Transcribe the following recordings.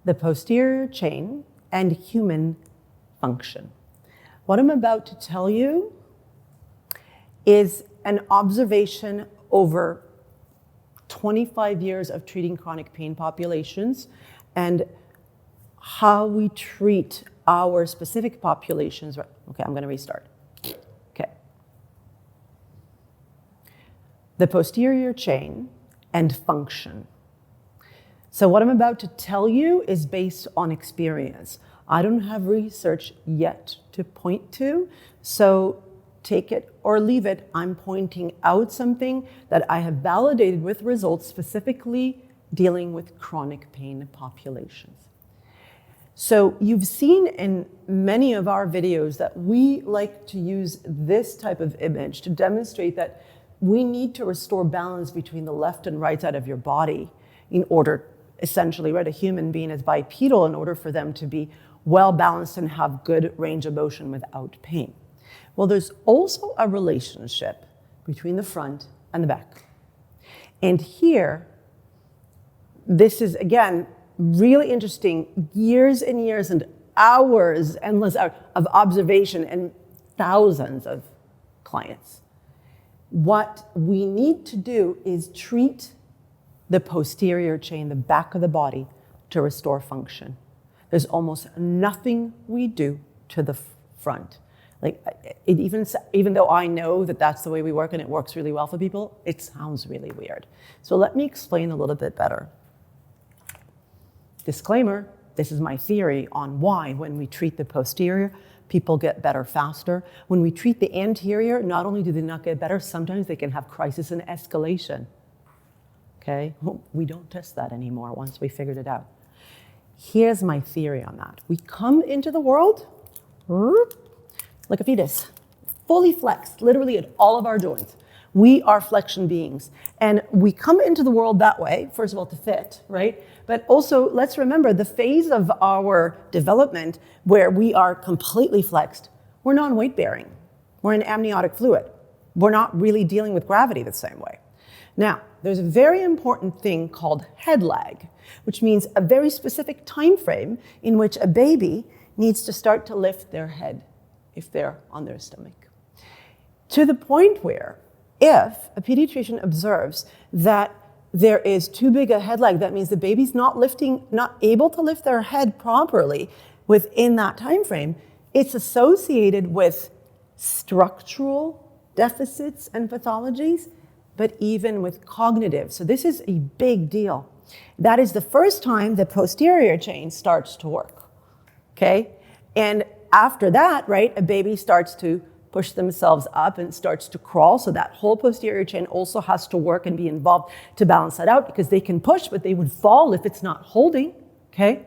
the posterior chain, and human function. What I'm about to tell you is an observation over 25 years of treating chronic pain populations and how we treat our specific populations. Okay, I'm going to restart. Okay. The posterior chain and function. So what I'm about to tell you is based on experience. I don't have research yet to point to, so take it or leave it. I'm pointing out something that I have validated with results specifically dealing with chronic pain populations. So you've seen in many of our videos that we like to use this type of image to demonstrate that we need to restore balance between the left and right side of your body in order, essentially, right, a human being is bipedal in order for them to be well balanced and have good range of motion without pain. Well, there's also a relationship between the front and the back. And here, this is, again, really interesting, years and years and hours, endless hours of observation and thousands of clients. What we need to do is treat the posterior chain, the back of the body, to restore function. There's almost nothing we do to the front. Like, even though I know that that's the way we work and it works really well for people, it sounds really weird. So let me explain a little bit better. Disclaimer, this is my theory on why when we treat the posterior, people get better faster. When we treat the anterior, not only do they not get better, sometimes they can have crisis and escalation. Okay, we don't test that anymore once we figured it out. Here's my theory on that. We come into the world like a fetus, fully flexed, literally at all of our joints. We are flexion beings. And we come into the world that way, first of all, to fit, right? But also, let's remember the phase of our development where we are completely flexed, we're non-weight bearing. We're in amniotic fluid. We're not really dealing with gravity the same way. Now, there's a very important thing called head lag, which means a very specific time frame in which a baby needs to start to lift their head if they're on their stomach. To the point where if a pediatrician observes that there is too big a head lag, that means the baby's not able to lift their head properly within that time frame, it's associated with structural deficits and pathologies, but even with cognitive. So this is a big deal. That is the first time the posterior chain starts to work, okay? And after that, right, a baby starts to push themselves up and starts to crawl. So that whole posterior chain also has to work and be involved to balance that out, because they can push, but they would fall if it's not holding, okay?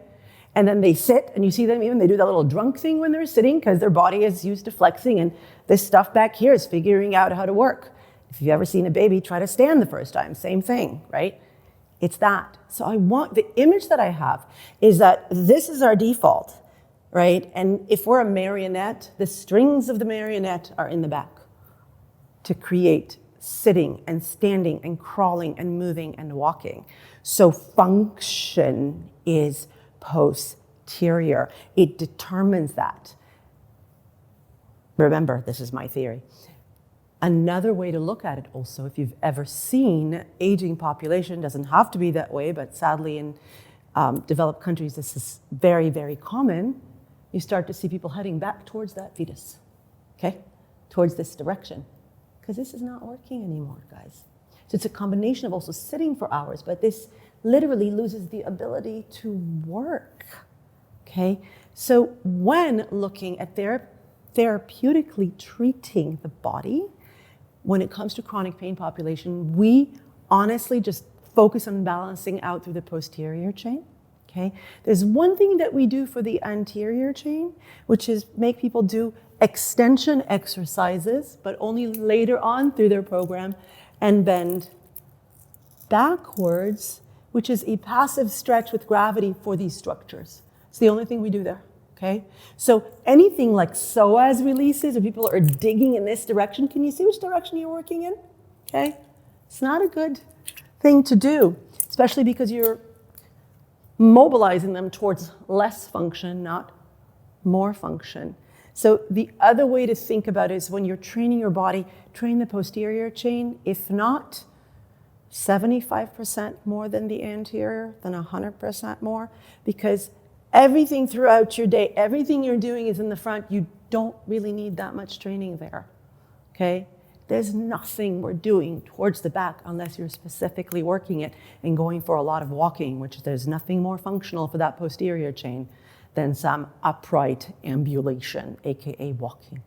And then they sit, and you see them even, they do that little drunk thing when they're sitting because their body is used to flexing, and this stuff back here is figuring out how to work. If you've ever seen a baby try to stand the first time, same thing, right? It's that. So the image that I have is that this is our default, right? And if we're a marionette, the strings of the marionette are in the back to create sitting and standing and crawling and moving and walking. So function is posterior. It determines that. Remember, this is my theory. Another way to look at it also, if you've ever seen aging population, doesn't have to be that way, but sadly in developed countries, this is very, very common. You start to see people heading back towards that fetus, okay? Towards this direction, because this is not working anymore, guys. So it's a combination of also sitting for hours, but this literally loses the ability to work, okay? So when looking at therapeutically treating the body, when it comes to chronic pain population, we honestly just focus on balancing out through the posterior chain, okay? There's one thing that we do for the anterior chain, which is make people do extension exercises, but only later on through their program, and bend backwards, which is a passive stretch with gravity for these structures. It's the only thing we do there. Okay, so anything like psoas releases, or people are digging in this direction, can you see which direction you're working in? Okay, it's not a good thing to do, especially because you're mobilizing them towards less function, not more function. So the other way to think about it is when you're training your body, train the posterior chain, if not 75% more than the anterior, then 100% more, because everything throughout your day, everything you're doing is in the front. You don't really need that much training there, okay? There's nothing we're doing towards the back unless you're specifically working it and going for a lot of walking, which there's nothing more functional for that posterior chain than some upright ambulation, AKA walking.